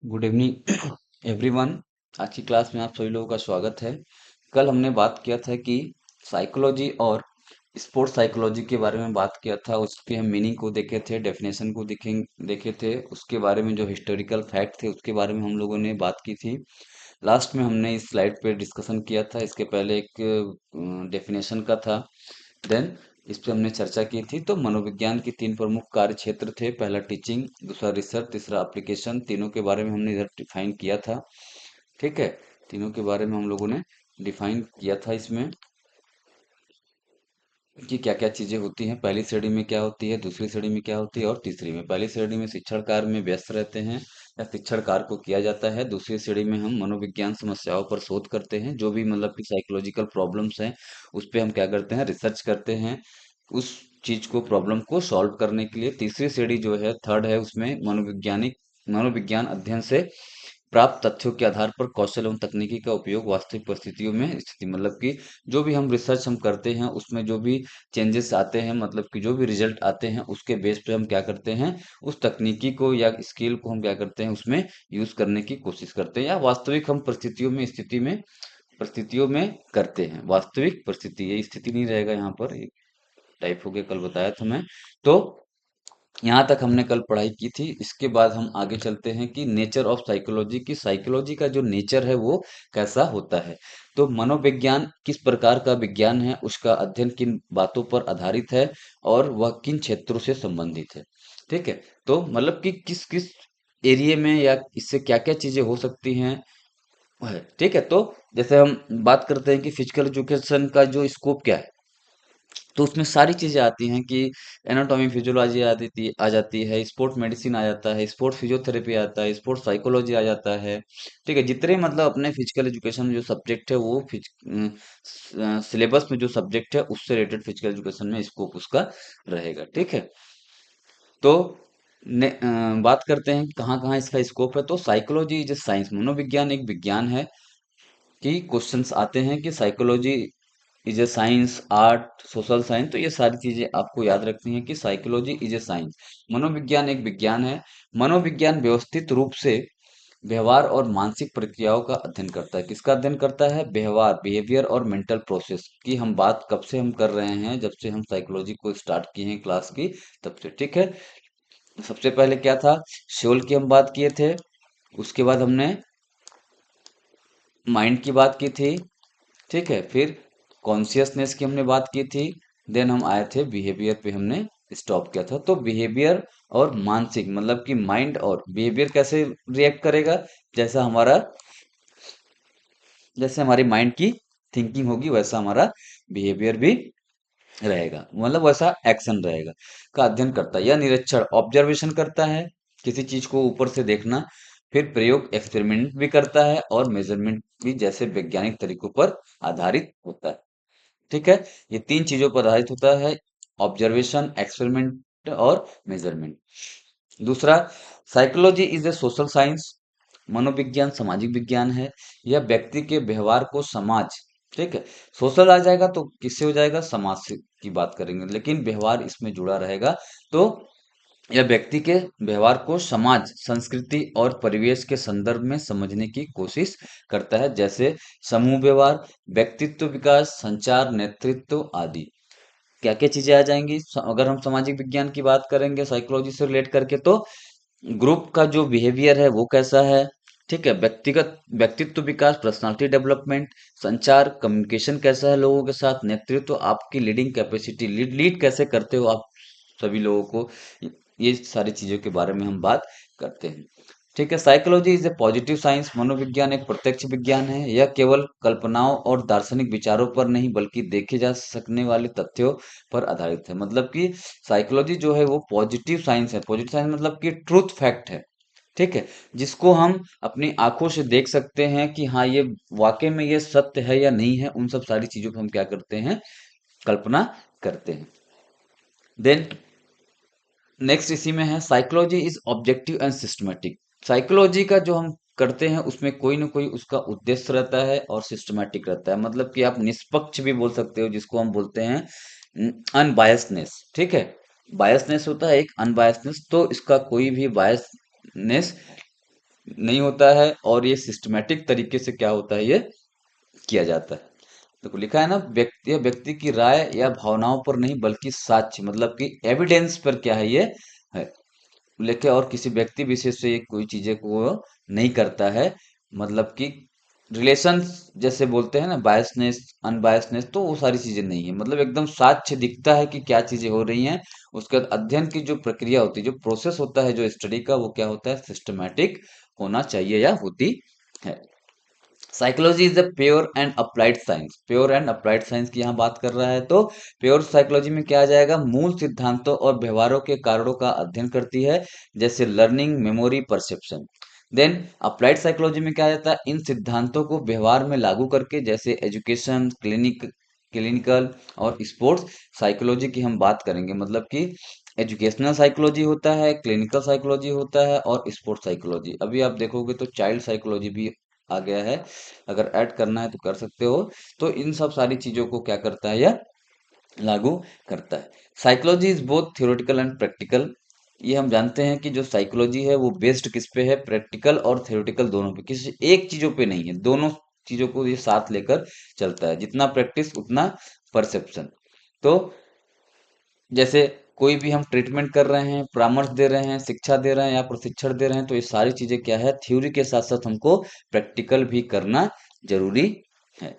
Good evening everyone. आज की class में आप सभी लोगों का स्वागत है। कल हमने बात किया था कि साइकोलॉजी और स्पोर्ट्स साइकोलॉजी के बारे में बात किया था। उसके हम मीनिंग को देखे थे, डेफिनेशन को देखे थे। उसके बारे में जो हिस्टोरिकल फैक्ट थे उसके बारे में हम लोगों ने बात की थी। लास्ट में हमने इस स्लाइड पे डिस्कशन किया था। इसके पहले एक डेफिनेशन का था। देन इस पे हमने चर्चा की थी। तो मनोविज्ञान की तीन प्रमुख कार्य क्षेत्र थे। पहला टीचिंग, दूसरा रिसर्च, तीसरा एप्लीकेशन। तीनों के बारे में हमने इधर डिफाइन किया था। ठीक है। तीनों के बारे में हम लोगों ने डिफाइन किया था इसमें कि क्या क्या चीजें होती हैं। पहली श्रेणी में क्या होती है, दूसरी श्रेणी में क्या होती है और तीसरी में। पहली श्रेणी में शिक्षण कार्य में व्यस्त रहते हैं या शिक्षण कार्य को किया जाता है। दूसरी श्रेणी में हम मनोविज्ञान समस्याओं पर शोध करते हैं, जो भी मतलब कि साइकोलॉजिकल प्रॉब्लम्स हैं उस पे हम क्या करते हैं, रिसर्च करते हैं उस चीज को, प्रॉब्लम को सॉल्व करने के लिए। तीसरी श्रेणी जो है, थर्ड है, उसमें मनोविज्ञान अध्ययन से प्राप्त तथ्यों के आधार पर कौशल एवं तकनीकी का उपयोग वास्तविक परिस्थितियों में स्थिति, मतलब कि जो भी हम रिसर्च हम करते हैं उसमें जो भी चेंजेस आते हैं, मतलब कि जो भी रिजल्ट आते हैं उसके बेस पे हम क्या करते हैं, उस तकनीकी को या स्किल को हम क्या करते हैं, उसमें यूज करने की कोशिश करते हैं, या वास्तविक हम परिस्थितियों में करते हैं। वास्तविक परिस्थिति, ये स्थिति नहीं रहेगा यहाँ पर, टाइप हो गया, कल बताया था मैं। तो यहाँ तक हमने कल पढ़ाई की थी। इसके बाद हम आगे चलते हैं कि नेचर ऑफ साइकोलॉजी, की साइकोलॉजी का जो नेचर है वो कैसा होता है। तो मनोविज्ञान किस प्रकार का विज्ञान है, उसका अध्ययन किन बातों पर आधारित है और वह किन क्षेत्रों से संबंधित है। ठीक है। तो मतलब कि किस किस एरिया में या इससे क्या क्या चीजें हो सकती हैं, वो है। ठीक है। तो जैसे हम बात करते हैं कि फिजिकल एजुकेशन का जो स्कोप क्या है, तो उसमें सारी चीजें आती हैं कि एनाटॉमी फिजियोलॉजी आ जाती है, स्पोर्ट्स मेडिसिन आ जाता है, स्पोर्ट्स फिजियोथेरेपी आता है, स्पोर्ट्स साइकोलॉजी आ जाता है। ठीक है। जितने मतलब अपने फिजिकल एजुकेशन में जो सब्जेक्ट है वो सिलेबस में जो सब्जेक्ट है उससे रिलेटेड फिजिकल एजुकेशन में स्कोप उसका रहेगा। ठीक है। तो बात करते हैं कि कहाँ कहाँ इसका स्कोप है। तो साइकोलॉजी इज ए साइंस, मनोविज्ञान एक विज्ञान है। कि क्वेश्चंस आते हैं कि psychology is a science, art, social science. तो ये सारी चीजें आपको याद रखनी है कि साइकोलॉजी इज ए साइंस, मनोविज्ञान एक विज्ञान है। मनोविज्ञान व्यवस्थित रूप से व्यवहार और मानसिक प्रक्रियाओं का अध्ययन करता है। किसका अध्ययन करता है? व्यवहार, बिहेवियर और मेंटल प्रोसेस की। हम बात कब से हम कर रहे हैं? जब से हम साइकोलॉजी को स्टार्ट किए हैं क्लास की, तब से। ठीक है। सबसे पहले क्या था, शोल की हम बात किए थे। उसके बाद हमने माइंड की बात की थी। ठीक है। फिर कॉन्शियसनेस की हमने बात की थी। देन हम आए थे बिहेवियर पे, हमने स्टॉप किया था। तो बिहेवियर और मानसिक, मतलब कि माइंड और बिहेवियर कैसे रिएक्ट करेगा, जैसा हमारा जैसे हमारी माइंड की थिंकिंग होगी वैसा हमारा बिहेवियर भी रहेगा, मतलब वैसा एक्शन रहेगा। का अध्ययन करता है या निरीक्षण, ऑब्जर्वेशन करता है, किसी चीज को ऊपर से देखना। फिर प्रयोग, एक्सपेरिमेंट भी करता है, और मेजरमेंट भी, जैसे वैज्ञानिक तरीकों पर आधारित होता है। ठीक है। ये तीन चीजों पर आधारित होता है, ऑब्जर्वेशन, एक्सपेरिमेंट और मेजरमेंट। दूसरा, psychology is a social science, मनोविज्ञान सामाजिक विज्ञान है। यह व्यक्ति के व्यवहार को समाज, ठीक है, सोशल आ जाएगा तो किससे हो जाएगा, समाज से की बात करेंगे, लेकिन व्यवहार इसमें जुड़ा रहेगा। तो यह व्यक्ति के व्यवहार को समाज, संस्कृति और परिवेश के संदर्भ में समझने की कोशिश करता है, जैसे समूह व्यवहार, व्यक्तित्व विकास, संचार, नेतृत्व आदि। क्या क्या चीजें आ जाएंगी अगर हम सामाजिक विज्ञान की बात करेंगे साइकोलॉजी से रिलेट करके? तो ग्रुप का जो बिहेवियर है वो कैसा है, ठीक है, व्यक्तिगत व्यक्तित्व विकास, पर्सनालिटी डेवलपमेंट, संचार, कम्युनिकेशन कैसा है लोगों के साथ, नेतृत्व, आपकी लीडिंग कैपेसिटी, लीड कैसे करते हो आप सभी लोगों को, ये सारी चीजों के बारे में हम बात करते हैं। ठीक है। Psychology is a positive science, मनोविज्ञान एक प्रत्यक्ष विज्ञान है। यह केवल कल्पनाओं और दार्शनिक विचारों पर नहीं बल्कि देखे जा सकने वाले तथ्यों पर आधारित है। मतलब कि साइकोलॉजी जो है वो पॉजिटिव साइंस है। पॉजिटिव साइंस मतलब कि ट्रूथ फैक्ट है। ठीक है। जिसको हम अपनी आंखों से देख सकते हैं कि हाँ ये वाकई में ये सत्य है या नहीं है, उन सब सारी चीजों को हम क्या करते हैं, कल्पना करते हैं। देन नेक्स्ट इसी में है, psychology is objective and systematic. Psychology का जो हम करते हैं उसमें कोई ना कोई उसका उद्देश्य रहता है और सिस्टमेटिक रहता है। मतलब कि आप निष्पक्ष भी बोल सकते हो, जिसको हम बोलते हैं अनबायसनेस। ठीक है। बायसनेस होता है एक, अनबायसनेस, तो इसका कोई भी बायसनेस नहीं होता है, और ये सिस्टमेटिक तरीके से क्या होता है, ये किया जाता है। देखो लिखा है ना, व्यक्ति या व्यक्ति की राय या भावनाओं पर नहीं बल्कि साक्ष्य मतलब कि एविडेंस पर क्या है, ये है लेके, और किसी व्यक्ति विशेष से ये कोई चीजें को नहीं करता है। मतलब कि रिलेशन जैसे बोलते हैं ना, बायसनेस अनबायसनेस, तो वो सारी चीजें नहीं है, मतलब एकदम साक्ष्य दिखता है कि क्या चीजें हो रही हैं। उसके बाद अध्ययन की जो प्रक्रिया होती है, जो प्रोसेस होता है जो स्टडी का, वो क्या होता है, सिस्टमैटिक होना चाहिए या होती है। Psychology is a pure and applied science, pure and applied science की यहाँ बात कर रहा है, तो प्योर साइकोलॉजी में क्या आ जाएगा, मूल सिद्धांतों और व्यवहारों के कारणों का अध्ययन करती है, जैसे learning, memory, perception. Then applied psychology में क्या आ जाता है, इन सिद्धांतों को व्यवहार में लागू करके, जैसे एजुकेशन, क्लिनिकल और स्पोर्ट्स साइकोलॉजी की हम बात करेंगे। मतलब कि एजुकेशनल साइकोलॉजी होता है, क्लिनिकल साइकोलॉजी होता है और स्पोर्ट्स साइकोलॉजी। अभी आप देखोगे तो चाइल्ड साइकोलॉजी भी आ गया है, अगर ऐड करना है तो कर सकते हो। तो इन सब सारी चीजों को क्या करता है, यह लागू करता है। Psychology is both theoretical and practical. ये हम जानते हैं कि जो साइकोलॉजी है वो बेस्ड किस पे है, प्रैक्टिकल और थ्योरेटिकल दोनों पे, किसी एक चीजों पे नहीं है, दोनों चीजों को ये साथ लेकर चलता है, जितना प्रैक्टिस उतना परसेप्शन। तो जैसे कोई भी हम ट्रीटमेंट कर रहे हैं, परामर्श दे रहे हैं, शिक्षा दे रहे हैं या प्रशिक्षण दे रहे हैं, तो ये सारी चीजें क्या है, थ्योरी के साथ साथ हमको प्रैक्टिकल भी करना जरूरी है।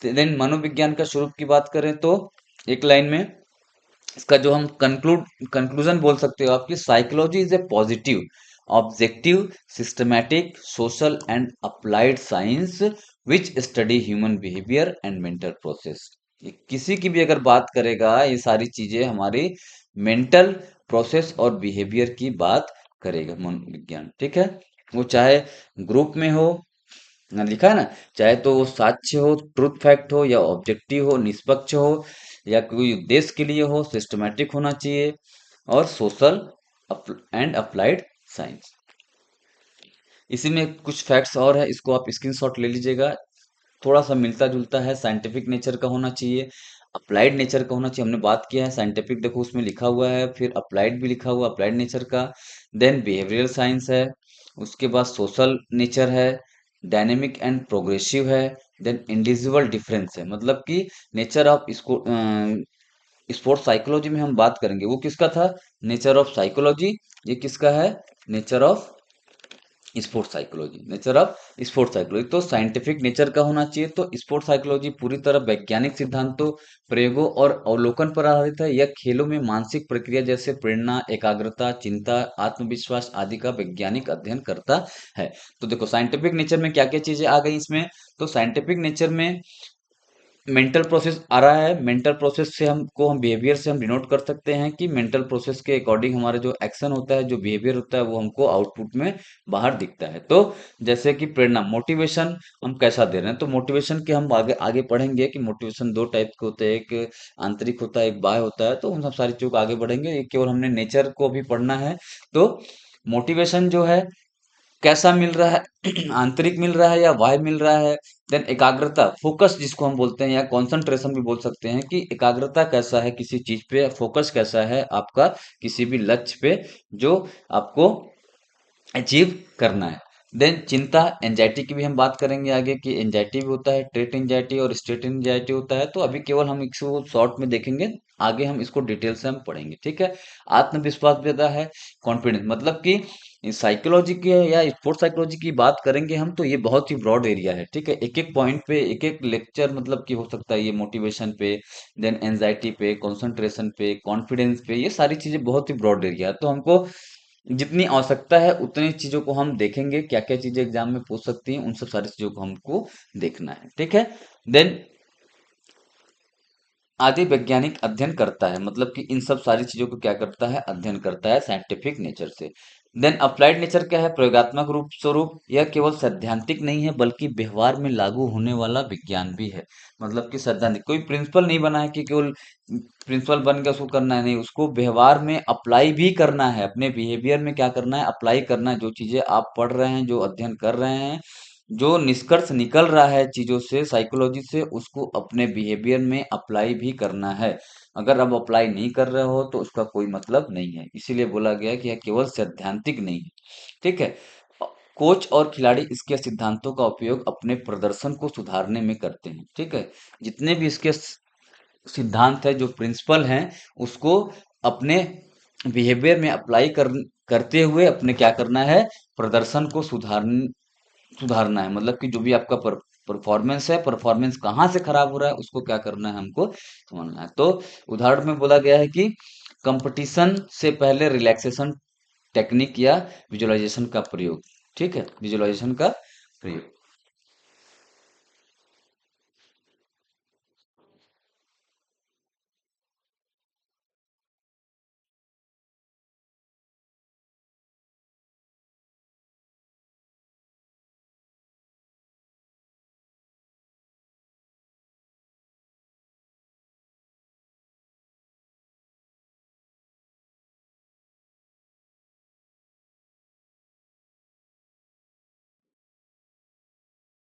देन मनोविज्ञान का स्वरूप की बात करें तो एक लाइन में इसका जो हम कंक्लूजन बोल सकते हो आपकी, psychology is a positive, objective, systematic, social and applied science which study human behaviour and mental process. ये किसी की भी अगर बात करेगा, ये सारी चीजें हमारी मेंटल प्रोसेस और बिहेवियर की बात करेगा मनोविज्ञान, ठीक है। वो चाहे ग्रुप में हो, ना लिखा है ना, चाहे तो वो साक्ष्य हो, ट्रुथ फैक्ट हो, या ऑब्जेक्टिव हो, निष्पक्ष हो, या कोई उद्देश्य के लिए हो, सिस्टमैटिक होना चाहिए, और सोशल एंड अप्लाइड साइंस। इसी में कुछ फैक्ट्स और है, इसको आप स्क्रीनशॉट ले लीजिएगा। थोड़ा सा मिलता जुलता है, साइंटिफिक नेचर का होना चाहिए, अप्लाइड नेचर का होना चाहिए। हमने बात किया है साइंटिफिक, देखो उसमें लिखा हुआ है, फिर अप्लाइड भी लिखा हुआ, अप्लाइड नेचर का। देन बिहेवियरल साइंस है, उसके बाद सोशल नेचर है, डायनेमिक एंड प्रोग्रेसिव है, देन इंडिविजुअल डिफरेंस है। मतलब कि नेचर ऑफ इसको स्पोर्ट्स साइकोलॉजी में हम बात करेंगे, वो किसका था, नेचर ऑफ साइकोलॉजी। ये किसका है, nature of sports psychology, nature of sports psychology. तो साइंटिफिक नेचर का होना चाहिए। तो स्पोर्ट्स साइकोलॉजी पूरी तरह वैज्ञानिक सिद्धांतों, प्रयोगों और अवलोकन पर आधारित है। यह खेलों में मानसिक प्रक्रिया जैसे प्रेरणा, एकाग्रता, चिंता, आत्मविश्वास आदि का वैज्ञानिक अध्ययन करता है। तो देखो साइंटिफिक नेचर में क्या क्या चीजें आ गई इसमें। तो साइंटिफिक नेचर में मेंटल प्रोसेस आ रहा है, मेंटल प्रोसेस से हमको, हम बिहेवियर से हम डिनोट कर सकते हैं कि मेंटल प्रोसेस के अकॉर्डिंग हमारा जो एक्शन होता है, जो बिहेवियर होता है, वो हमको आउटपुट में बाहर दिखता है। तो जैसे कि प्रेरणा, मोटिवेशन हम कैसा दे रहे हैं, तो मोटिवेशन के हम आगे आगे पढ़ेंगे कि मोटिवेशन दो टाइप के होते हैं, एक आंतरिक होता है, एक बाह्य होता है। तो उन सब सारी चीजों को आगे बढ़ेंगे, ये केवल हमने नेचर को भी पढ़ना है। तो मोटिवेशन जो है कैसा मिल रहा है, आंतरिक मिल रहा है या बाह्य मिल रहा है। देन एकाग्रता, फोकस जिसको हम बोलते हैं, या कंसंट्रेशन भी बोल सकते हैं, कि एकाग्रता कैसा है किसी चीज पे, फोकस कैसा है आपका किसी भी लक्ष्य पे जो आपको अचीव करना है। देन चिंता, एंजाइटी की भी हम बात करेंगे आगे, कि एंजाइटी भी होता है, ट्रेट एंजाइटी और स्टेट एंजाइटी होता है। तो अभी केवल हम इसको शॉर्ट में देखेंगे, आगे हम इसको डिटेल से हम पढ़ेंगे, ठीक है। आत्मविश्वास भी आता है, कॉन्फिडेंस, मतलब कि साइकोलॉजी की या स्पोर्ट्स साइकोलॉजी की बात करेंगे हम, तो ये बहुत ही ब्रॉड एरिया है, ठीक है। एक एक पॉइंट पे एक एक लेक्चर मतलब कि हो सकता है, ये मोटिवेशन पे, देन एंजाइटी पे, कंसंट्रेशन पे, कॉन्फिडेंस पे, ये सारी चीजें बहुत ही ब्रॉड एरिया है। तो हमको जितनी आवश्यकता है उतनी चीजों को हम देखेंगे, क्या क्या चीजें एग्जाम में पूछ सकती हैं, उन सब सारी चीजों को हमको देखना है, ठीक है। देन आदि वैज्ञानिक अध्ययन करता है, मतलब कि इन सब सारी चीजों को क्या करता है, अध्ययन करता है साइंटिफिक नेचर से। देन अप्लाइड नेचर क्या है, प्रयोगात्मक रूप स्वरूप, यह केवल सैद्धांतिक नहीं है बल्कि व्यवहार में लागू होने वाला विज्ञान भी है। मतलब कि सैद्धांतिक कोई प्रिंसिपल नहीं बना है कि केवल प्रिंसिपल बन के उसको करना है, नहीं, उसको व्यवहार में अप्लाई भी करना है, अपने बिहेवियर में क्या करना है, अप्लाई करना है। जो चीजें आप पढ़ रहे हैं, जो अध्ययन कर रहे हैं, जो निष्कर्ष निकल रहा है चीजों से, साइकोलॉजी से, उसको अपने बिहेवियर में अप्लाई भी करना है। अगर आप अप्लाई नहीं कर रहे हो तो उसका कोई मतलब नहीं है, इसीलिए बोला गया कि यह केवल सैद्धांतिक नहीं है, ठीक है। कोच और खिलाड़ी इसके सिद्धांतों का उपयोग अपने प्रदर्शन को सुधारने में करते हैं। ठीक है, जितने भी इसके सिद्धांत है, जो प्रिंसिपल हैं, उसको अपने बिहेवियर में अप्लाई करते हुए अपने क्या करना है, प्रदर्शन को सुधारना है। मतलब कि जो भी आपका परफॉर्मेंस है, परफॉर्मेंस कहाँ से खराब हो रहा है, उसको क्या करना है, हमको समझना है। तो उदाहरण में बोला गया है कि कंपटीशन से पहले रिलैक्सेशन टेक्निक या विजुअलाइजेशन का प्रयोग। ठीक है, विजुअलाइजेशन का प्रयोग।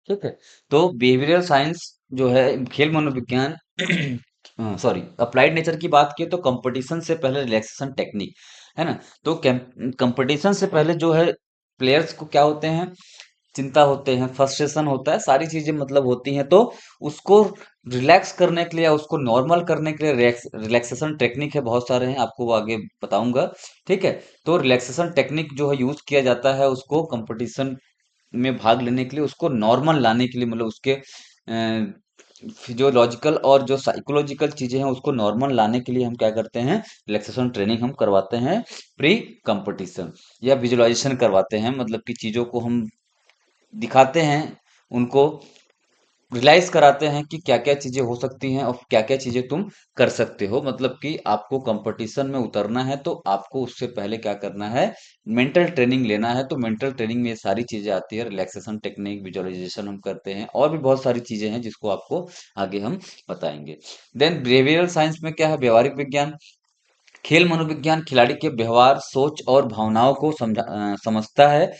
ठीक है, तो बिहेवियरल साइंस जो है, खेल मनोविज्ञान सॉरी, अप्लाइड नेचर की बात की तो कंपटीशन से पहले रिलैक्सेशन टेक्निक, है ना। तो कंपटीशन से पहले जो है, प्लेयर्स को क्या होते हैं, चिंता होते हैं, फ्रस्ट्रेशन होता है, सारी चीजें मतलब होती हैं। तो उसको रिलैक्स करने के लिए या उसको नॉर्मल करने के लिए रिलैक्सेशन टेक्निक है, बहुत सारे हैं, आपको वो आगे बताऊंगा। ठीक है, तो रिलैक्सेशन टेक्निक जो है यूज किया जाता है उसको कंपटीशन में भाग लेने के लिए, उसको नॉर्मल लाने के लिए, मतलब उसके फिजियोलॉजिकल और जो साइकोलॉजिकल चीजें हैं उसको नॉर्मल लाने के लिए हम क्या करते हैं, रिलैक्सेशन ट्रेनिंग हम करवाते हैं प्री कंपटीशन, या विजुअलाइजेशन करवाते हैं। मतलब कि चीजों को हम दिखाते हैं, उनको रियलाइज कराते हैं कि क्या क्या चीजें हो सकती हैं और क्या क्या चीजें तुम कर सकते हो। मतलब कि आपको कंपटीशन में उतरना है तो आपको उससे पहले क्या करना है, मेंटल ट्रेनिंग लेना है। तो मेंटल ट्रेनिंग में ये सारी चीजें आती है, रिलैक्सेशन टेक्निक, विजुअलाइजेशन हम करते हैं, और भी बहुत सारी चीजें हैं जिसको आपको आगे हम बताएंगे। देन बिहेवियरल साइंस में क्या है, व्यवहारिक विज्ञान। खेल मनोविज्ञान खिलाड़ी के व्यवहार, सोच और भावनाओं को समझता है।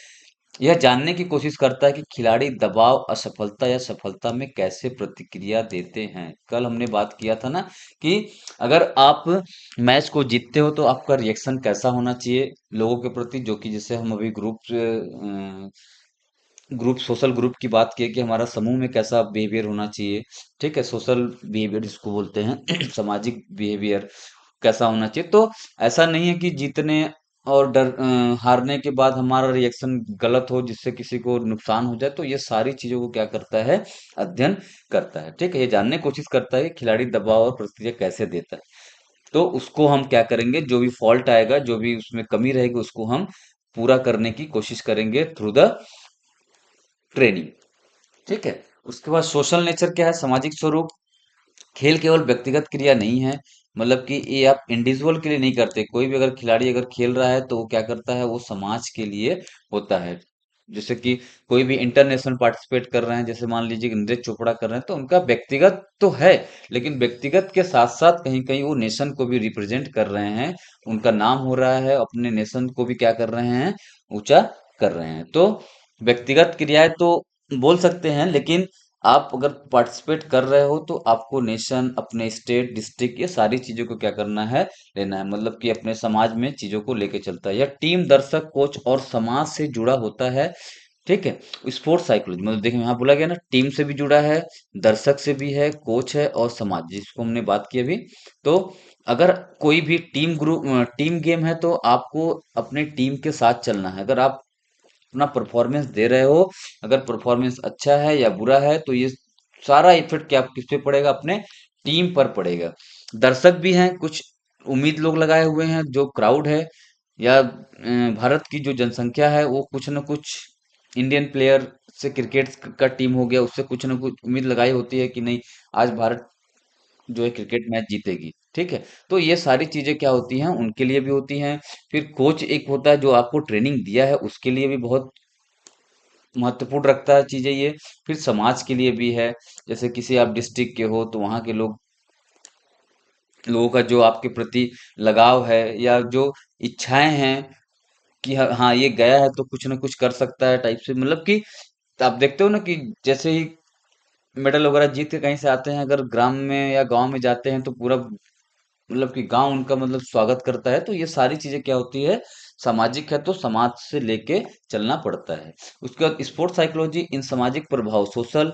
यह जानने की कोशिश करता है कि खिलाड़ी दबाव, असफलता या सफलता में कैसे प्रतिक्रिया देते हैं। कल हमने बात किया था ना कि अगर आप मैच को जीतते हो तो आपका रिएक्शन कैसा होना चाहिए लोगों के प्रति, जो कि जैसे हम अभी सोशल ग्रुप की बात की कि हमारा समूह में कैसा बिहेवियर होना चाहिए। ठीक है, सोशल बिहेवियर जिसको बोलते हैं सामाजिक बिहेवियर कैसा होना चाहिए। तो ऐसा नहीं है कि जीतने और हारने के बाद हमारा रिएक्शन गलत हो जिससे किसी को नुकसान हो जाए। तो ये सारी चीजों को क्या करता है, अध्ययन करता है। ठीक है, ये जानने की कोशिश करता है कि खिलाड़ी दबाव और प्रतिक्रिया कैसे देता है। तो उसको हम क्या करेंगे, जो भी फॉल्ट आएगा, जो भी उसमें कमी रहेगी, उसको हम पूरा करने की कोशिश करेंगे थ्रू द ट्रेनिंग। ठीक है, उसके बाद सोशल नेचर क्या है, सामाजिक स्वरूप। खेल केवल व्यक्तिगत क्रिया नहीं है। मतलब कि ये आप इंडिविजुअल के लिए नहीं करते, कोई भी अगर खिलाड़ी अगर खेल रहा है तो वो क्या करता है, वो समाज के लिए होता है। जैसे कि कोई भी इंटरनेशनल पार्टिसिपेट कर रहे हैं, जैसे मान लीजिए कि नीरज चोपड़ा कर रहे हैं, तो उनका व्यक्तिगत तो है, लेकिन व्यक्तिगत के साथ साथ कहीं कहीं वो नेशन को भी रिप्रेजेंट कर रहे हैं। उनका नाम हो रहा है, अपने नेशन को भी क्या कर रहे हैं, ऊंचा कर रहे हैं। तो व्यक्तिगत क्रियाएं तो बोल सकते हैं, लेकिन आप अगर पार्टिसिपेट कर रहे हो तो आपको नेशन, अपने स्टेट, डिस्ट्रिक्ट, ये सारी चीजों को क्या करना है, लेना है। मतलब कि अपने समाज में चीजों को लेके चलता है। यह टीम, दर्शक, कोच और समाज से जुड़ा होता है। ठीक है, स्पोर्ट्स साइकोलॉजी मतलब देखिए यहाँ बोला गया ना, टीम से भी जुड़ा है, दर्शक से भी है, कोच है और समाज, जिसको हमने बात की अभी। तो अगर कोई भी टीम गेम है तो आपको अपने टीम के साथ चलना है। अगर आप अपना परफॉर्मेंस दे रहे हो, अगर परफॉर्मेंस अच्छा है या बुरा है, तो ये सारा इफेक्ट क्या किस पे पड़ेगा, अपने टीम पर पड़ेगा। दर्शक भी हैं, कुछ उम्मीद लोग लगाए हुए हैं, जो क्राउड है या भारत की जो जनसंख्या है, वो कुछ न कुछ इंडियन प्लेयर से, क्रिकेट का टीम हो गया, उससे कुछ न कुछ उम्मीद लगाई होती है कि नहीं, आज भारत जो है क्रिकेट मैच जीतेगी। ठीक है, तो ये सारी चीजें क्या होती हैं, उनके लिए भी होती हैं। फिर कोच एक होता है जो आपको ट्रेनिंग दिया है, उसके लिए भी बहुत महत्वपूर्ण रखता है चीजें ये। फिर समाज के लिए भी है, जैसे किसी आप डिस्ट्रिक्ट के हो तो वहाँ के लोगों का जो आपके प्रति लगाव है या जो इच्छाएं हैं कि हाँ हाँ, ये गया है तो कुछ ना कुछ कर सकता है टाइप से। मतलब कि आप देखते हो ना कि जैसे ही मेडल वगैरह जीत के कहीं से आते हैं, अगर ग्राम में या गांव में जाते हैं तो पूरा मतलब कि गांव उनका मतलब स्वागत करता है। तो ये सारी चीजें क्या होती है, सामाजिक है, तो समाज से लेके चलना पड़ता है। उसके बाद स्पोर्ट्स साइकोलॉजी इन सामाजिक प्रभाव, सोशल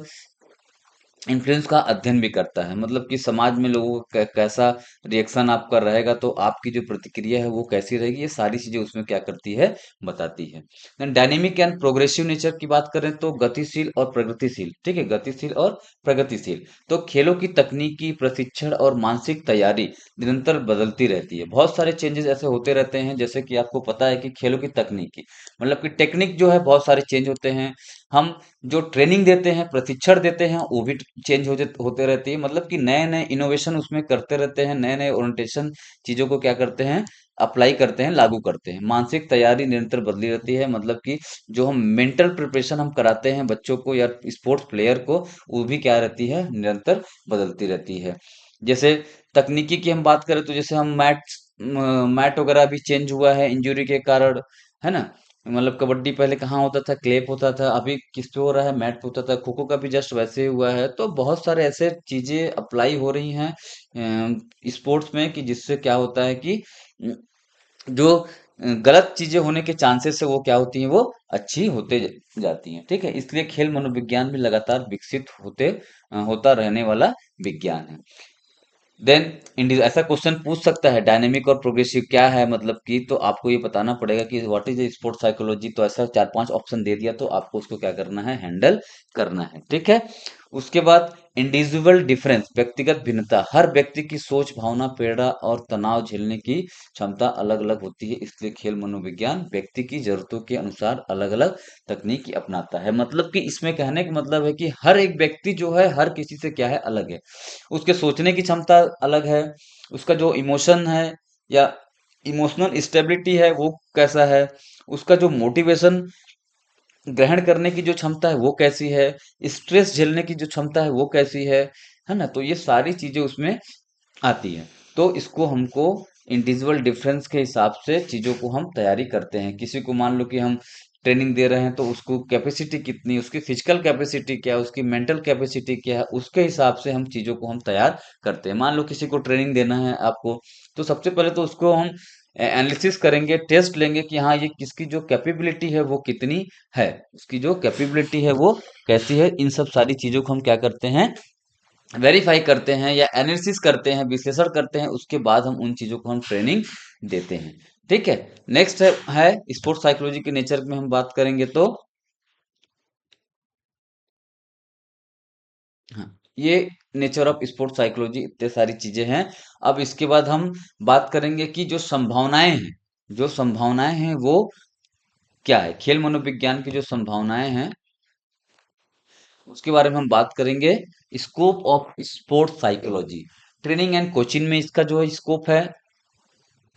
इन्फ्लुएंस का अध्ययन भी करता है। मतलब कि समाज में लोगों का कैसा रिएक्शन आपका रहेगा, तो आपकी जो प्रतिक्रिया है वो कैसी रहेगी, ये सारी चीजें उसमें क्या करती है, बताती है। Then dynamic and progressive nature की बात करें तो गतिशील और प्रगतिशील, ठीक है, गतिशील और प्रगतिशील। तो खेलों की तकनीकी प्रशिक्षण और मानसिक तैयारी निरंतर बदलती रहती है। बहुत सारे चेंजेस ऐसे होते रहते हैं, जैसे कि आपको पता है कि खेलों की तकनीकी मतलब कि टेक्निक जो है बहुत सारे चेंज होते हैं। हम जो ट्रेनिंग देते हैं, प्रशिक्षण देते हैं, वो भी चेंज होते रहती है। मतलब कि नए नए इनोवेशन उसमें करते रहते हैं, नए नए ओरिएंटेशन चीजों को क्या करते हैं, अप्लाई करते हैं, लागू करते हैं। मानसिक तैयारी निरंतर बदली रहती है। मतलब कि जो हम मेंटल प्रिपरेशन हम कराते हैं बच्चों को या स्पोर्ट्स प्लेयर को, वो भी क्या रहती है, निरंतर बदलती रहती है। जैसे तकनीकी की हम बात करें तो जैसे हम मैट वगैरह भी चेंज हुआ है इंजरी के कारण, है ना। मतलब कबड्डी पहले कहाँ होता था, क्लेप होता था, अभी किस पे हो रहा है, मैट पे होता था। खो खो का भी जस्ट वैसे ही हुआ है। तो बहुत सारे ऐसे चीजें अप्लाई हो रही हैं स्पोर्ट्स में, कि जिससे क्या होता है कि अ, जो गलत चीजें होने के चांसेस है वो क्या होती हैं, वो अच्छी होते जाती हैं। ठीक है, इसलिए खेल मनोविज्ञान भी लगातार विकसित होता रहने वाला विज्ञान है। देन ऐसा क्वेश्चन पूछ सकता है, डायनेमिक और प्रोग्रेसिव क्या है, मतलब कि तो आपको ये बताना पड़ेगा कि व्हाट इज स्पोर्ट्स साइकोलॉजी। तो ऐसा चार पांच ऑप्शन दे दिया, तो आपको उसको क्या करना है, हैंडल करना है। ठीक है। उसके बाद इंडिविजुअल डिफरेंस, व्यक्तिगत भिन्नता। हर व्यक्ति की सोच, भावना, प्रेरणा और तनाव झेलने की क्षमता अलग अलग होती है। इसलिए खेल मनोविज्ञान व्यक्ति की जरूरतों के अनुसार अलग अलग तकनीक अपनाता है। मतलब कि इसमें कहने का मतलब है कि हर एक व्यक्ति जो है हर किसी से क्या है, अलग है। उसके सोचने की क्षमता अलग है, उसका जो इमोशन है या इमोशनल स्टेबिलिटी है वो कैसा है, उसका जो मोटिवेशन ग्रहण करने की जो क्षमता है वो कैसी है, स्ट्रेस झेलने की जो क्षमता है वो कैसी है ना। तो ये सारी चीजें उसमें आती है। तो इसको हमको इंडिविजुअल डिफरेंस के हिसाब से चीजों को हम तैयारी करते हैं। किसी को मान लो कि हम ट्रेनिंग दे रहे हैं, तो उसको कैपेसिटी कितनी, उसकी फिजिकल कैपेसिटी क्या है, उसकी मेंटल कैपेसिटी क्या है, उसके हिसाब से हम चीजों को हम तैयार करते हैं। मान लो किसी को ट्रेनिंग देना है आपको, तो सबसे पहले तो उसको हम एनालिसिस करेंगे, टेस्ट लेंगे कि हाँ ये किसकी जो कैपेबिलिटी है वो कितनी है, उसकी जो कैपेबिलिटी है वो कैसी है। इन सब सारी चीजों को हम क्या करते हैं, वेरीफाई करते हैं या एनालिसिस करते हैं, विश्लेषण करते हैं। उसके बाद हम उन चीजों को हम ट्रेनिंग देते हैं। ठीक है। नेक्स्ट है स्पोर्ट्स साइकोलॉजी के नेचर में हम बात करेंगे तो, हाँ, ये नेचर ऑफ स्पोर्ट्स साइकोलॉजी, इतने सारी चीजें हैं। अब इसके बाद हम बात करेंगे कि जो संभावनाएं हैं, जो संभावनाएं हैं वो क्या है, खेल मनोविज्ञान की जो संभावनाएं हैं उसके बारे में हम बात करेंगे। Scope of sports psychology, training and coaching में इसका जो है स्कोप है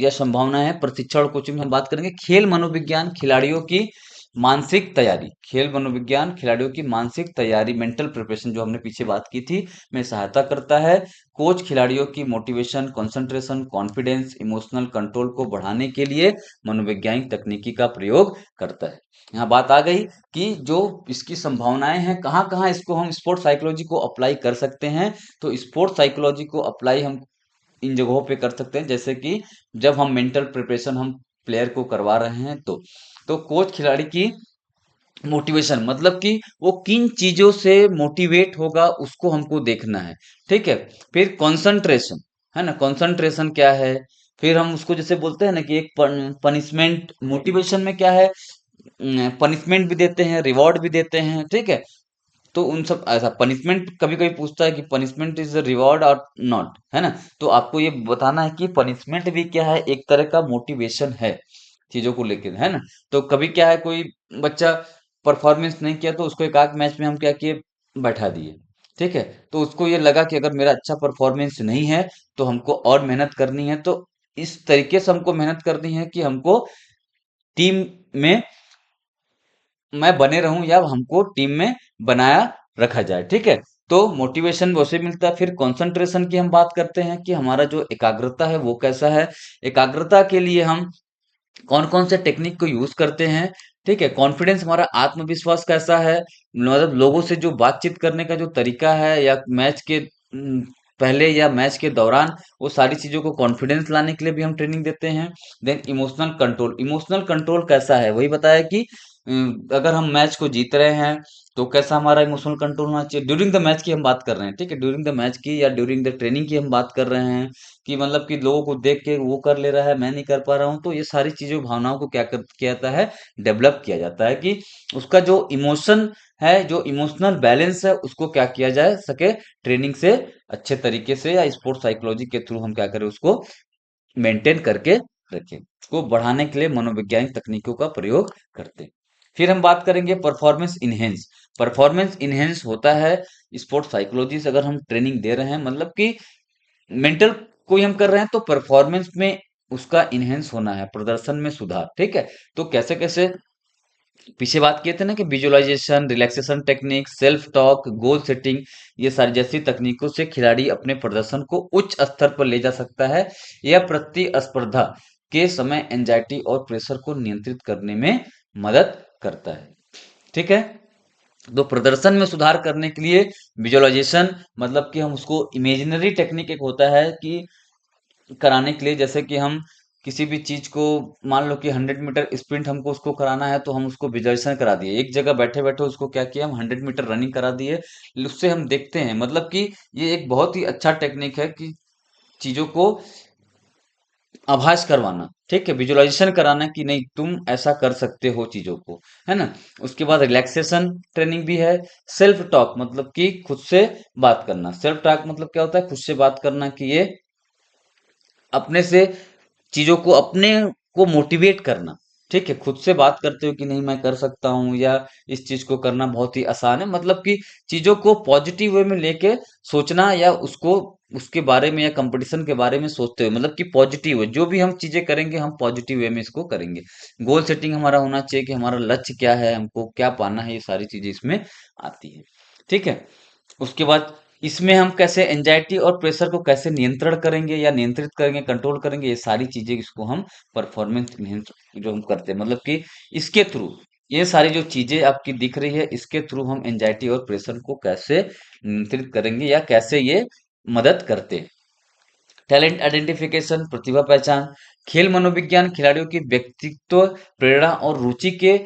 या संभावना है। प्रशिक्षण और कोचिंग में हम बात करेंगे। खेल मनोविज्ञान खिलाड़ियों की मानसिक तैयारी, खेल मनोविज्ञान खिलाड़ियों की मानसिक तैयारी, मेंटल प्रिपरेशन जो हमने पीछे बात की थी, में सहायता करता है। कोच खिलाड़ियों की motivation, concentration, confidence, emotional control को बढ़ाने के लिए मनोवैज्ञानिक तकनीकी का प्रयोग करता है। यहाँ बात आ गई कि जो इसकी संभावनाएं हैं, कहाँ कहाँ इसको हम स्पोर्ट्स साइकोलॉजी को अप्लाई कर सकते हैं। तो स्पोर्ट्स साइकोलॉजी को अप्लाई हम इन जगहों पे कर सकते हैं, जैसे कि जब हम मेंटल प्रिपरेशन हम प्लेयर को करवा रहे हैं, तो कोच खिलाड़ी की मोटिवेशन, मतलब कि वो किन चीजों से मोटिवेट होगा उसको हमको देखना है। ठीक है। फिर कंसंट्रेशन, है ना, कंसंट्रेशन क्या है। फिर हम उसको जैसे बोलते हैं ना कि एक पनिशमेंट, मोटिवेशन में क्या है, पनिशमेंट भी देते हैं, रिवॉर्ड भी देते हैं। ठीक है। तो उन सब ऐसा पनिशमेंट कभी कभी पूछता है कि पनिशमेंट इज रिवॉर्ड और नॉट, है ना। तो आपको ये बताना है कि पनिशमेंट भी क्या है, एक तरह का मोटिवेशन है चीजों को लेकर, है ना। तो कभी क्या है, कोई बच्चा परफॉर्मेंस नहीं किया तो उसको एक आध मैच में हम क्या किए, बैठा दिए। ठीक है। तो उसको ये लगा कि अगर मेरा अच्छा परफॉर्मेंस नहीं है तो हमको और मेहनत करनी है। तो इस तरीके से हमको मेहनत करनी है कि हमको टीम में मैं बने रहूं या हमको टीम में बनाया रखा जाए। ठीक है। तो मोटिवेशन वैसे मिलता है। फिर कंसंट्रेशन की हम बात करते हैं कि हमारा जो एकाग्रता है वो कैसा है। एकाग्रता के लिए हम कौन कौन से टेक्निक को यूज करते हैं। ठीक है। कॉन्फिडेंस, हमारा आत्मविश्वास कैसा है, मतलब लोगों से जो बातचीत करने का जो तरीका है या मैच के पहले या मैच के दौरान वो सारी चीजों को कॉन्फिडेंस लाने के लिए भी हम ट्रेनिंग देते हैं। देन इमोशनल कंट्रोल कैसा है वही बताया कि अगर हम मैच को जीत रहे हैं तो कैसा हमारा इमोशनल कंट्रोल होना चाहिए। ड्यूरिंग द मैच की हम बात कर रहे हैं, ठीक है, ड्यूरिंग द मैच की या ड्यूरिंग द ट्रेनिंग की हम बात कर रहे हैं कि मतलब कि लोगों को देख के वो कर ले रहा है, मैं नहीं कर पा रहा हूँ, तो ये सारी चीजों भावनाओं को किया जाता है, डेवलप किया जाता है कि उसका जो इमोशन है, जो इमोशनल बैलेंस है, उसको क्या किया जाए सके ट्रेनिंग से अच्छे तरीके से या स्पोर्ट्स साइकोलॉजी के थ्रू हम क्या करें उसको मेंटेन करके रखें। उसको बढ़ाने के लिए मनोवैज्ञानिक तकनीकों का प्रयोग करते हैं। फिर हम बात करेंगे परफॉर्मेंस इनहेंस होता है स्पोर्ट्स साइकोलॉजी से। अगर हम ट्रेनिंग दे रहे हैं मतलब कि मेंटल कोई हम कर रहे हैं तो परफॉर्मेंस में उसका इनहेंस होना है, प्रदर्शन में सुधार, ठीक है। तो कैसे कैसे पीछे बात किए थे ना कि visualisation, relaxation technique, self talk, goal setting, ये सारी जैसी तकनीकों से खिलाड़ी अपने प्रदर्शन को उच्च स्तर पर ले जा सकता है। यह प्रतिस्पर्धा के समय एंजाइटी और प्रेशर को नियंत्रित करने में मदद करता है, ठीक है। तो प्रदर्शन में सुधार करने के लिए विजुअलाइजेशन मतलब कि हम उसको इमेजिनरी टेक्निक एक होता है कि कराने के लिए, जैसे कि हम किसी भी चीज को मान लो कि 100 मीटर स्प्रिंट हमको उसको कराना है तो हम उसको विजुअलाइजेशन करा दिए, एक जगह बैठे बैठे उसको क्या किया हम 100 मीटर रनिंग करा दिए, उससे हम देखते हैं मतलब कि ये एक बहुत ही अच्छा टेक्निक है कि चीजों को आभास करवाना, ठीक है, विजुअलाइजेशन कराना कि नहीं तुम ऐसा कर सकते हो चीजों को, है ना। उसके बाद रिलैक्सेशन ट्रेनिंग भी है। सेल्फ टॉक मतलब कि खुद से बात करना, सेल्फ टॉक मतलब क्या होता है, खुद से बात करना कि ये अपने से चीजों को अपने को मोटिवेट करना, ठीक है, खुद से बात करते हो कि नहीं मैं कर सकता हूँ या इस चीज को करना बहुत ही आसान है, मतलब कि चीजों को पॉजिटिव वे में लेके सोचना या उसको उसके बारे में या कंपटीशन के बारे में सोचते हुए मतलब कि पॉजिटिव है, जो भी हम चीजें करेंगे हम पॉजिटिव वे में इसको करेंगे। गोल सेटिंग हमारा होना चाहिए कि हमारा लक्ष्य क्या है, हमको क्या पाना है, ये सारी चीजें इसमें आती है, ठीक है। उसके बाद इसमें हम कैसे एंजाइटी और प्रेशर को कैसे नियंत्रण करेंगे या नियंत्रित करेंगे, कंट्रोल करेंगे, ये सारी चीजें इसको हम परफॉर्मेंस जो हम करते हैं मतलब कि इसके थ्रू ये सारी जो चीजें आपकी दिख रही है इसके थ्रू हम एंजाइटी और प्रेशर को कैसे नियंत्रित करेंगे या कैसे ये मदद करते हैं। टैलेंट आइडेंटिफिकेशन प्रतिभा पहचान, खेल मनोविज्ञान खिलाड़ियों की व्यक्तित्व, प्रेरणा और रुचि के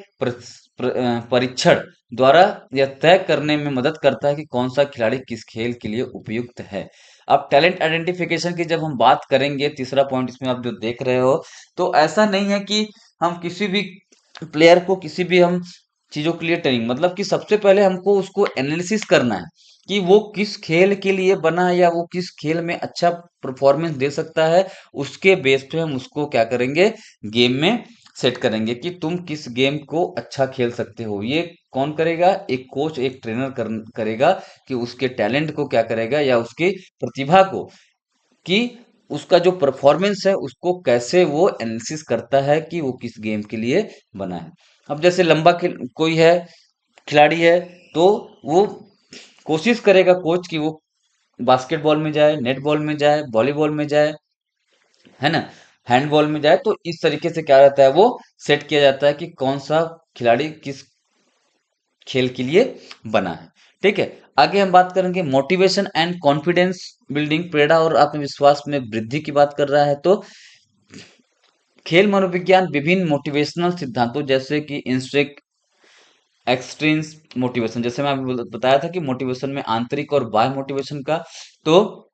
परीक्षण द्वारा यह तय करने में मदद करता है कि कौन सा खिलाड़ी किस खेल के लिए उपयुक्त है। अब टैलेंट आइडेंटिफिकेशन की जब हम बात करेंगे, तीसरा पॉइंट इसमें आप जो देख रहे हो, तो ऐसा नहीं है कि हम किसी भी प्लेयर को किसी भी हम चीजों के लिए ट्रेनिंग मतलब कि सबसे पहले हमको उसको एनालिसिस करना है कि वो किस खेल के लिए बना है या वो किस खेल में अच्छा परफॉर्मेंस दे सकता है। उसके बेस पे हम उसको क्या करेंगे, गेम में सेट करेंगे कि तुम किस गेम को अच्छा खेल सकते हो। ये कौन करेगा, एक कोच एक ट्रेनर करेगा कि उसके टैलेंट को क्या करेगा या उसकी प्रतिभा को कि उसका जो परफॉर्मेंस है उसको कैसे वो एनालिसिस करता है कि वो किस गेम के लिए बना है। अब जैसे लंबा खेल कोई है खिलाड़ी है तो वो कोशिश करेगा कोच कि वो बास्केटबॉल में जाए, नेट बॉल में जाए, वॉलीबॉल में जाए, है ना, हैंडबॉल में जाए, तो इस तरीके से क्या रहता है वो सेट किया जाता है कि कौन सा खिलाड़ी किस खेल के लिए बना है, ठीक है। आगे हम बात करेंगे मोटिवेशन एंड कॉन्फिडेंस बिल्डिंग, प्रेरणा और आत्मविश्वास में वृद्धि की बात कर रहा है। तो खेल मनोविज्ञान विभिन्न मोटिवेशनल सिद्धांतों जैसे कि इंस्ट्रिक एक्सट्रीन्स मोटिवेशन, जैसे मैं अभी बताया था कि मोटिवेशन में आंतरिक और बाह्य मोटिवेशन का, तो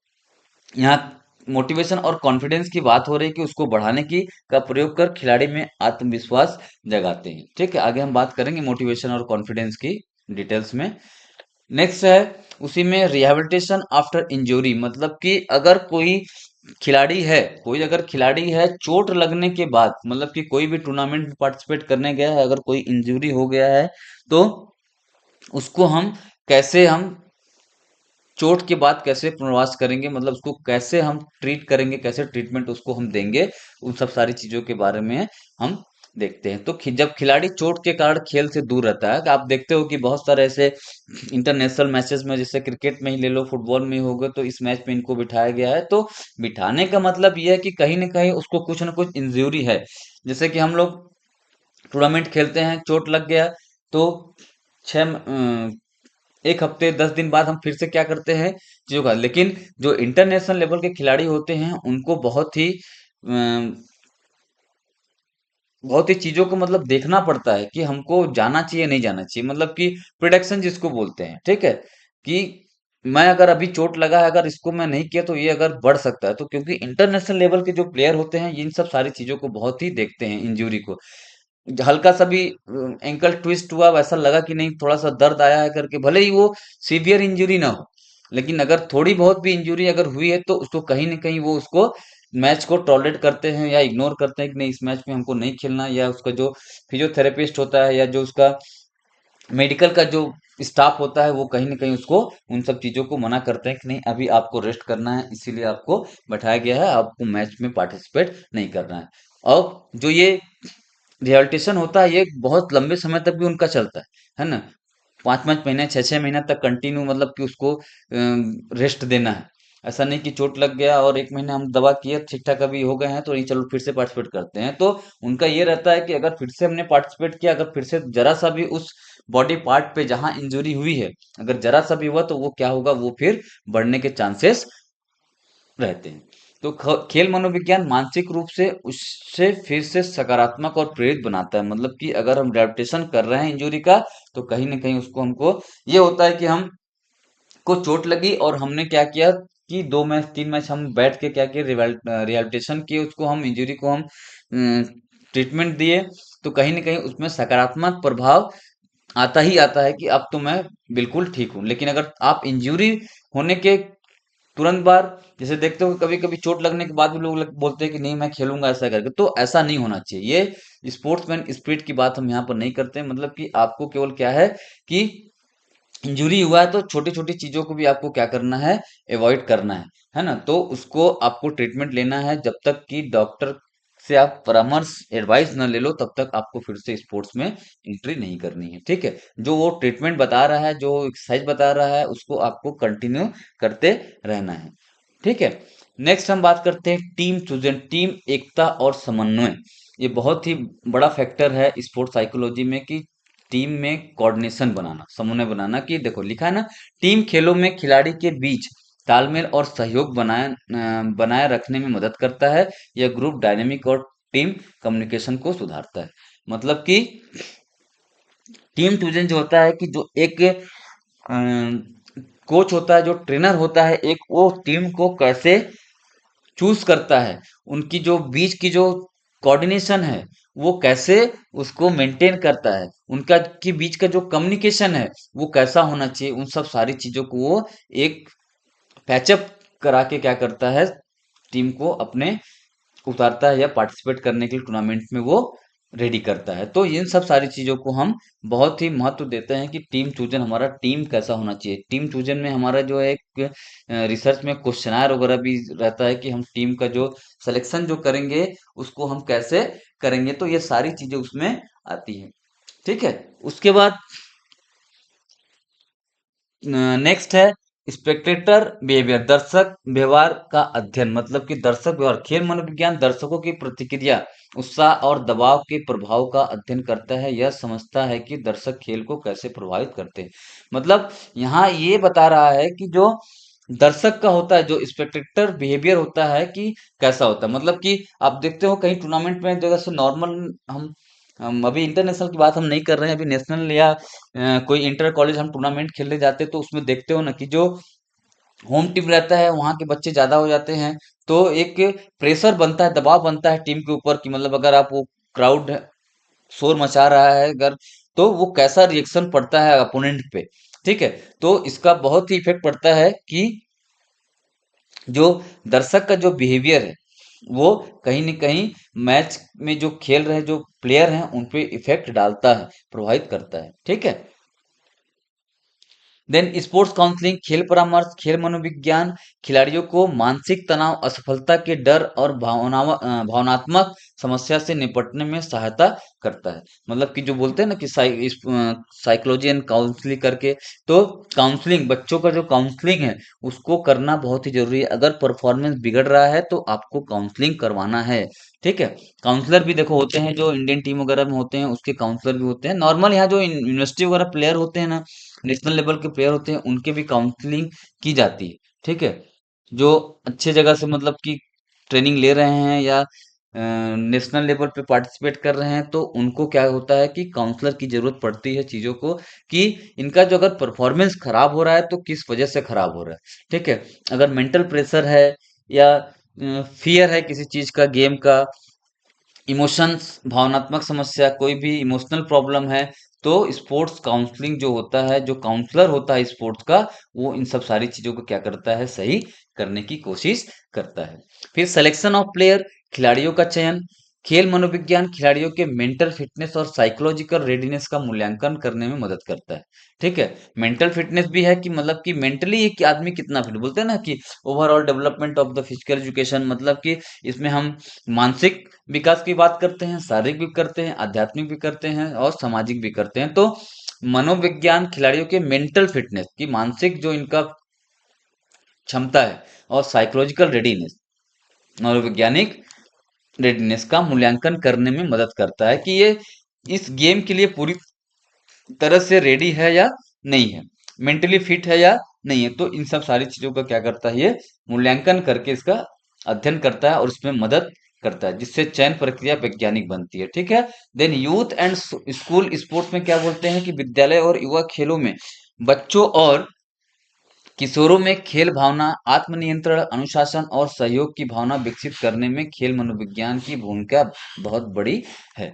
यहाँ मोटिवेशन और कॉन्फिडेंस की बात हो रही है कि उसको बढ़ाने की का प्रयोग कर खिलाड़ी में आत्मविश्वास जगाते हैं, ठीक है। आगे हम बात करेंगे मोटिवेशन और कॉन्फिडेंस की डिटेल्स में। नेक्स्ट है उसी में रिहैबिलिटेशन आफ्टर इंजरी, मतलब कि अगर कोई खिलाड़ी है, कोई अगर खिलाड़ी है चोट लगने के बाद मतलब कि कोई भी टूर्नामेंट में पार्टिसिपेट करने गया है, अगर कोई इंजरी हो गया है तो उसको हम कैसे हम चोट के बाद कैसे पुनर्वास करेंगे, मतलब उसको कैसे हम ट्रीट करेंगे, कैसे ट्रीटमेंट उसको हम देंगे, उन सब सारी चीजों के बारे में हम देखते हैं। तो जब खिलाड़ी चोट के कारण खेल से दूर रहता है, आप देखते हो कि बहुत सारे ऐसे इंटरनेशनल मैचेस में, जैसे क्रिकेट में ही ले लो, फुटबॉल में ही होगा, तो इस मैच में इनको बिठाया गया है, तो बिठाने का मतलब यह है कि कहीं ना कहीं उसको कुछ ना कुछ इंजरी है। जैसे कि हम लोग टूर्नामेंट खेलते हैं, चोट लग गया तो छह एक हफ्ते 10 दिन बाद हम फिर से क्या करते हैं चीजों का। लेकिन जो इंटरनेशनल लेवल के खिलाड़ी होते हैं उनको बहुत ही चीजों को मतलब देखना पड़ता है कि हमको जाना चाहिए नहीं जाना चाहिए, मतलब कि प्रोडक्शन जिसको बोलते हैं, ठीक है, कि मैं अगर अभी चोट लगा है, अगर इसको मैं नहीं किया तो ये अगर बढ़ सकता है, तो क्योंकि इंटरनेशनल लेवल के जो प्लेयर होते हैं इन सब सारी चीजों को बहुत ही देखते हैं, इंजुरी को। हल्का सा भी एंकल ट्विस्ट हुआ, वैसा लगा कि नहीं थोड़ा सा दर्द आया है करके, भले ही वो सीवियर इंजरी ना हो, लेकिन अगर थोड़ी बहुत भी इंजरी अगर हुई है तो उसको कहीं ना कहीं वो उसको मैच को टॉलरेट करते हैं या इग्नोर करते हैं कि नहीं इस मैच में हमको नहीं खेलना, या उसका जो फिजियोथेरेपिस्ट होता है या जो उसका मेडिकल का जो स्टाफ होता है वो कहीं ना कहीं उसको उन सब चीजों को मना करते हैं कि नहीं अभी आपको रेस्ट करना है, इसीलिए आपको बैठाया गया है, आपको मैच में पार्टिसिपेट नहीं करना है। और जो ये रिहैबिलिटेशन होता है ये बहुत लंबे समय तक भी उनका चलता है ना, 5-5 महीने 6-6 महीना तक कंटिन्यू, मतलब कि उसको रेस्ट देना है। ऐसा नहीं कि चोट लग गया और 1 महीने हम दवा किए ठीक ठाक अभी हो गए हैं तो नहीं चलो फिर से पार्टिसिपेट करते हैं, तो उनका ये रहता है कि अगर फिर से हमने पार्टिसिपेट किया, अगर फिर से जरा सा भी उस बॉडी पार्ट पे जहां इंजरी हुई है अगर जरा सा भी हुआ तो वो क्या होगा, वो फिर बढ़ने के चांसेस रहते हैं। तो खेल मनोविज्ञान मानसिक रूप से उससे फिर से सकारात्मक और प्रेरित बनाता है, मतलब कि अगर हम रेपिटेशन कर रहे हैं इंजरी का तो कहीं ना कहीं उसको हमको ये होता है कि हम को चोट लगी और हमने क्या किया कि 2 मैच 3 मैच हम बैठ के क्या किए, रिहैबिलिटेशन किए, उसको हम इंजरी को हम ट्रीटमेंट दिए, तो कहीं ना कहीं उसमें सकारात्मक प्रभाव आता ही आता है कि अब तो मैं बिल्कुल ठीक हूँ। लेकिन अगर आप इंजरी होने के तुरंत बार, जैसे देखते हो कभी कभी चोट लगने के बाद भी लोग बोलते हैं कि नहीं मैं खेलूंगा ऐसा करके, तो ऐसा नहीं होना चाहिए। ये स्पोर्ट्समैन स्पिरिट की बात हम यहाँ पर नहीं करते हैं, मतलब कि आपको केवल क्या है कि इंजरी हुआ है तो छोटी छोटी चीजों को भी आपको क्या करना है, अवॉइड करना है ना, तो उसको आपको ट्रीटमेंट लेना है जब तक कि डॉक्टर से आप परामर्श एडवाइस न ले लो तब तक आपको फिर से स्पोर्ट्स में एंट्री नहीं करनी है, ठीक है। जो वो ट्रीटमेंट बता रहा है, जो एक्सरसाइज बता रहा है उसको आपको कंटिन्यू करते रहना है, ठीक है। नेक्स्ट हम बात करते हैं टीम चूजन, टीम एकता और समन्वय। ये बहुत ही बड़ा फैक्टर है स्पोर्ट्स साइकोलॉजी में कि टीम में कोऑर्डिनेशन बनाना, समन्वय बनाना, कि देखो लिखा है ना, टीम खेलों में खिलाड़ी के बीच तालमेल और सहयोग बनाए रखने में मदद करता है। यह ग्रुप डायनेमिक और टीम कम्युनिकेशन को सुधारता है। मतलब कि टीम चूजन जो होता है कि जो एक कोच होता है, जो ट्रेनर होता है, एक वो टीम को कैसे चूज करता है, उनकी जो बीच की जो कोऑर्डिनेशन है वो कैसे उसको मेंटेन करता है, उनका के बीच का जो कम्युनिकेशन है वो कैसा होना चाहिए, उन सब सारी चीजों को वो एक पैचअप करा के क्या करता है, टीम को अपने उतारता है या पार्टिसिपेट करने के लिए टूर्नामेंट में वो रेडी करता है। तो इन सब सारी चीजों को हम बहुत ही महत्व देते हैं कि टीम चूजन हमारा टीम कैसा होना चाहिए। टीम चूजन में हमारा जो है एक रिसर्च में क्वेश्चनायर वगैरह भी रहता है कि हम टीम का जो सिलेक्शन जो करेंगे उसको हम कैसे करेंगे, तो ये सारी चीजें उसमें आती है, ठीक है। उसके बाद नेक्स्ट है स्पेक्टेटर बिहेवियर, दर्शक व्यवहार का अध्ययन, मतलब कि दर्शक व्यवहार, खेल मनोविज्ञान दर्शकों की प्रतिक्रिया, उत्साह और दबाव के प्रभाव का अध्ययन करता है। यह समझता है कि दर्शक खेल को कैसे प्रभावित करते हैं। मतलब यहाँ ये बता रहा है कि जो दर्शक का होता है, जो स्पेक्टेटर बिहेवियर होता है कि कैसा होता है, मतलब कि आप देखते हो कहीं टूर्नामेंट में जगह से नॉर्मल, हम अभी इंटरनेशनल की बात हम नहीं कर रहे हैं, अभी नेशनल या कोई इंटर कॉलेज हम टूर्नामेंट खेलने जाते हैं तो उसमें देखते हो ना कि जो होम टीम रहता है वहाँ के बच्चे ज्यादा हो जाते हैं, तो एक प्रेशर बनता है, दबाव बनता है टीम के ऊपर कि मतलब अगर आप वो क्राउड शोर मचा रहा है अगर, तो वो कैसा रिएक्शन पड़ता है अपोनेंट पे, ठीक है। तो इसका बहुत ही इफेक्ट पड़ता है कि जो दर्शक का जो बिहेवियर है वो कहीं न कहीं मैच में जो खेल रहे जो प्लेयर हैं उन पे इफेक्ट डालता है, प्रभावित करता है, ठीक है। देन स्पोर्ट्स काउंसलिंग, खेल परामर्श, खेल मनोविज्ञान खिलाड़ियों को मानसिक तनाव, असफलता के डर और भावनात्मक समस्या से निपटने में सहायता करता है। मतलब कि जो बोलते हैं ना कि साइकोलॉजी एंड काउंसलिंग करके, तो काउंसलिंग, बच्चों का जो काउंसलिंग है उसको करना बहुत ही जरूरी है। अगर परफॉर्मेंस बिगड़ रहा है तो आपको काउंसलिंग करवाना है। ठीक है। काउंसलर भी देखो होते हैं, जो इंडियन टीम वगैरह में होते हैं उसके काउंसलर भी होते हैं। नॉर्मल यहाँ जो यूनिवर्सिटी वगैरह प्लेयर होते हैं ना, नेशनल लेवल के प्लेयर होते हैं, उनके भी काउंसलिंग की जाती है। ठीक है। जो अच्छे जगह से मतलब कि ट्रेनिंग ले रहे हैं या नेशनल लेवल पे पार्टिसिपेट कर रहे हैं, तो उनको क्या होता है कि काउंसलर की जरूरत पड़ती है चीजों को, कि इनका जो अगर परफॉर्मेंस खराब हो रहा है तो किस वजह से खराब हो रहा है। ठीक है। अगर मेंटल प्रेशर है या फियर है किसी चीज का, गेम का, इमोशंस, भावनात्मक समस्या, कोई भी इमोशनल प्रॉब्लम है, तो स्पोर्ट्स काउंसलिंग जो होता है, जो काउंसलर होता है स्पोर्ट्स का, वो इन सब सारी चीजों को क्या करता है, सही करने की कोशिश करता है। फिर सिलेक्शन ऑफ प्लेयर, खिलाड़ियों का चयन। खेल मनोविज्ञान खिलाड़ियों के मेंटल फिटनेस और साइकोलॉजिकल रेडीनेस का मूल्यांकन करने में मदद करता है। ठीक है। मेंटल फिटनेस भी है कि मतलब कि मेंटली एक आदमी कितना फिट, बोलते हैं ना कि overall development of the physical education, मतलब कि इसमें हम मानसिक विकास की बात करते हैं, शारीरिक भी करते हैं, आध्यात्मिक भी करते हैं और सामाजिक भी करते हैं। तो मनोविज्ञान खिलाड़ियों के मेंटल फिटनेस की, मानसिक जो इनका क्षमता है, और साइकोलॉजिकल रेडीनेस, मनोवैज्ञानिक रेडीनेस का मूल्यांकन करने में मदद करता है कि ये इस गेम के लिए पूरी तरह से रेडी है या नहीं है, मेंटली फिट है या नहीं है। तो इन सब सारी चीजों का क्या करता है, ये मूल्यांकन करके इसका अध्ययन करता है और इसमें मदद करता है, जिससे चयन प्रक्रिया वैज्ञानिक बनती है। ठीक है। Then youth and school sports में क्या बोलते हैं कि विद्यालय और युवा खेलों में बच्चों और किशोरों में खेल भावना, आत्मनियंत्रण, अनुशासन और सहयोग की भावना विकसित करने में खेल मनोविज्ञान की भूमिका बहुत बड़ी है।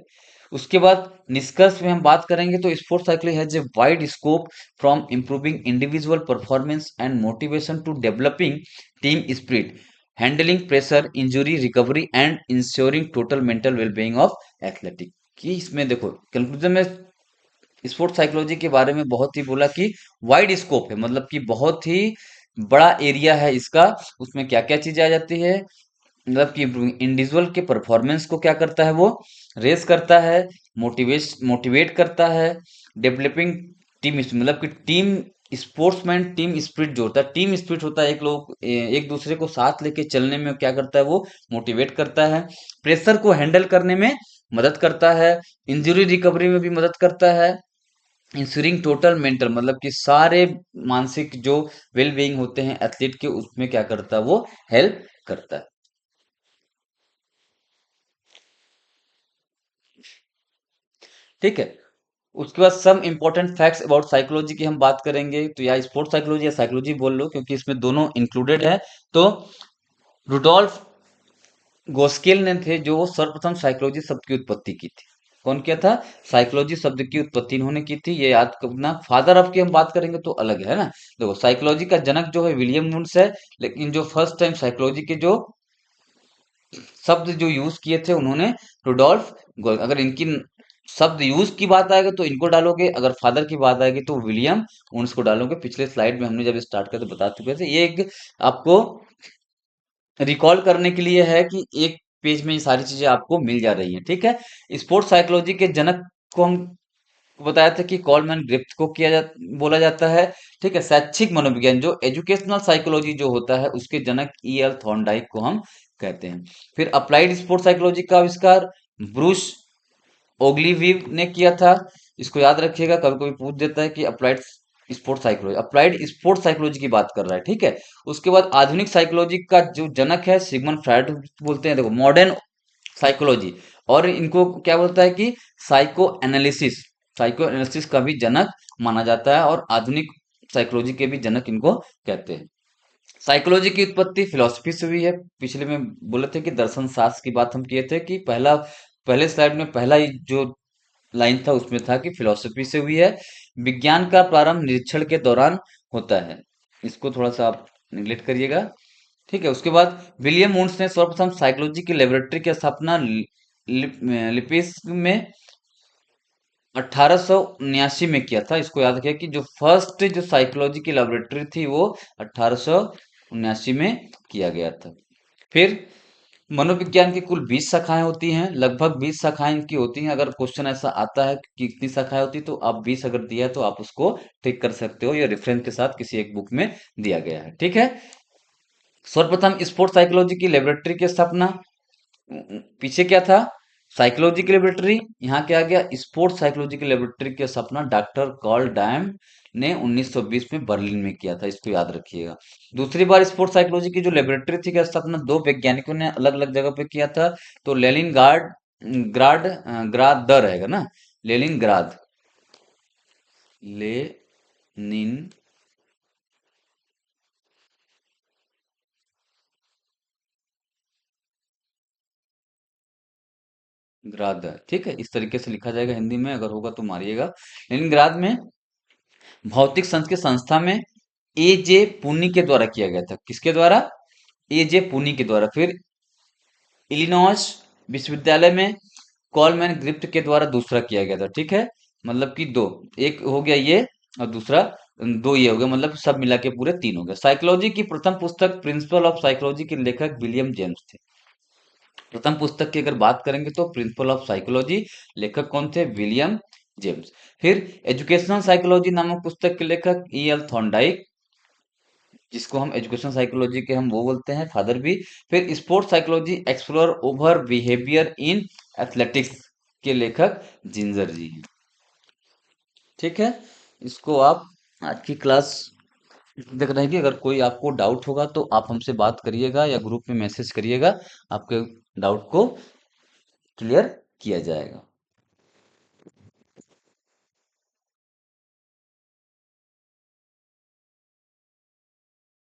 उसके बाद निष्कर्ष में हम बात करेंगे तो sports psychology has a wide scope from improving individual performance and motivation to developing team spirit, handling pressure, injury recovery and ensuring total mental wellbeing of athletic. कि इसमें देखो कंक्लूजन में स्पोर्ट्स साइकोलॉजी के बारे में बहुत ही बोला कि वाइड स्कोप है, मतलब कि बहुत ही बड़ा एरिया है इसका। उसमें क्या क्या चीजें आ जाती है, मतलब कि इंडिविजुअल के परफॉर्मेंस को क्या करता है, वो रेस करता है, मोटिवेट करता है, डेवलपिंग टीम, मतलब कि टीम स्पोर्ट्समैन, टीम स्पिरिट जो होता है, टीम स्पिरिट होता है, एक लोग एक दूसरे को साथ लेके चलने में क्या करता है, वो मोटिवेट करता है, प्रेशर को हैंडल करने में मदद करता है, इंजरी रिकवरी में भी मदद करता है, इंश्योरिंग टोटल मेंटल, मतलब कि सारे मानसिक जो वेल बीइंग होते हैं एथलीट के, उसमें क्या करता है, वो हेल्प करता है। ठीक है। उसके बाद some important facts about psychology की हम बात करेंगे, तो या स्पोर्ट्स साइकोलॉजी या साइकोलॉजी बोल लो, क्योंकि इसमें दोनों इंक्लूडेड है। तो रुडोल्फ गोस्केल ने थे जो सर्वप्रथम साइकोलॉजी शब्द की उत्पत्ति की थी। कौन किया था? साइकोलॉजी शब्द की उत्पत्ति इन्होंने की थी, ये याद करना। फादर ऑफ की हम बात करेंगे तो अलग है ना। देखो साइकोलॉजी का जनक जो है विलियम वुंस है, लेकिन जो फर्स्ट टाइम साइकोलॉजी के जो शब्द जो यूज किए थे उन्होंने रुडोल्फ अगर इनकी शब्द यूज की बात आएगी तो इनको डालोगे, अगर फादर की बात आएगी तो विलियम वुंस को डालोगे। पिछले स्लाइड में हमने जब स्टार्ट करते बता चुके थे। ये एक आपको रिकॉल करने के लिए है कि एक पेज में ये सारी चीजें आपको मिल जा रही हैं। ठीक है। स्पोर्ट्स साइकोलॉजी के जनक को हम बताया था कि कॉलमैन ग्रिफ्थ को बोला जाता है। ठीक है। शैक्षिक मनोविज्ञान जो एजुकेशनल साइकोलॉजी जो होता है उसके जनक E.L. थॉर्नडाइक को हम कहते हैं। फिर अप्लाइड स्पोर्ट्स साइकोलॉजी का आविष्कार ब्रूस ओग्लीवीव ने किया था। इसको याद रखिएगा, कभी कभी पूछ देता है कि अप्लाइड स्पोर्ट्स साइकोलॉजी की बात कर रहा है। ठीक है। उसके बाद आधुनिक साइकोलॉजी का जो जनक है सिगमंड फ्रायड बोलते हैं। देखो मॉडर्न साइकोलॉजी, और इनको क्या बोलता है कि साइको एनालिसिस का भी जनक माना जाता है, और आधुनिक साइकोलॉजी के भी जनक इनको कहते हैं। साइकोलॉजी की उत्पत्ति फिलॉसफी से हुई है। पिछले में बोले थे कि दर्शन शास्त्र की बात हम किए थे कि पहले स्लाइड में पहला ही जो लाइन था उसमें था कि फिलॉसफी से हुई है। विज्ञान का प्रारंभ निरीक्षण के दौरान होता है, इसको थोड़ा सा आप निगलेक्ट करिएगा। ठीक है। उसके बाद विलियम वुंस ने सर्वप्रथम साइकोलॉजी की लेबोरेटरी की स्थापना लिपिस में 1879 में किया था। इसको याद रखिए कि जो फर्स्ट जो साइकोलॉजी की लेबोरेटरी थी वो 1879 में किया गया था। फिर मनोविज्ञान की कुल 20 शाखाएं होती हैं, लगभग 20 शाखाएं इनकी होती हैं। अगर क्वेश्चन ऐसा आता है कि कितनी शाखाएं होती तो आप 20 अगर दिया है तो आप उसको टिक कर सकते हो, या रेफरेंस के साथ किसी एक बुक में दिया गया है। ठीक है। सर्वप्रथम स्पोर्ट्स साइकोलॉजी की लेबोरेटरी की स्थापना, पीछे क्या था, साइकोलॉजी की लेबोरेटरी, यहाँ क्या आ गया, स्पोर्ट्स साइकोलॉजी की लेबोरेटरी की स्थापना डॉक्टर कार्ल डैम ने 1920 में बर्लिन में किया था, इसको याद रखिएगा। दूसरी बार स्पोर्ट्स साइकोलॉजी की जो लेबोरेटरी थी की स्थापना दो वैज्ञानिकों ने अलग अलग जगह पे किया था। तो लेनिन गार्ड ग्राड ग्राद द रहेगा ना, लेनिन ग्राद, लेनिन ग्राद, ठीक है, इस तरीके से लिखा जाएगा हिंदी में, अगर होगा तो मारिएगा। लेनिनग्राद में भौतिक संघ के संस्था में ए जे पुनी के द्वारा किया गया था। किसके द्वारा? ए जे पुनी के द्वारा। फिर इलिनॉइस विश्वविद्यालय में कॉलमैन ग्रिफ्ट के द्वारा दूसरा किया गया था। ठीक है, मतलब कि दो, एक हो गया ये और दूसरा दो ये हो गया, मतलब सब मिला के पूरे तीन हो गए। साइकोलॉजी की प्रथम पुस्तक प्रिंसिपल ऑफ साइकोलॉजी के लेखक विलियम जेम्स थे। प्रथम पुस्तक की अगर बात करेंगे तो प्रिंसिपल ऑफ साइकोलॉजी, लेखक कौन थे? William James. फिर एजुकेशनल साइकोलॉजी नामक पुस्तक के लेखक ई एल थॉर्नडाइक, जिसको हम एजुकेशन साइकोलॉजी के हम वो बोलते हैं फादर भी। फिर sports psychology explore over behaviour in athletics के लेखक जिंजर जी हैं। ठीक है, इसको आप आज की क्लास देख रहेगी। अगर कोई आपको डाउट होगा तो आप हमसे बात करिएगा या ग्रुप में मैसेज करिएगा, आपके डाउट को क्लियर किया जाएगा।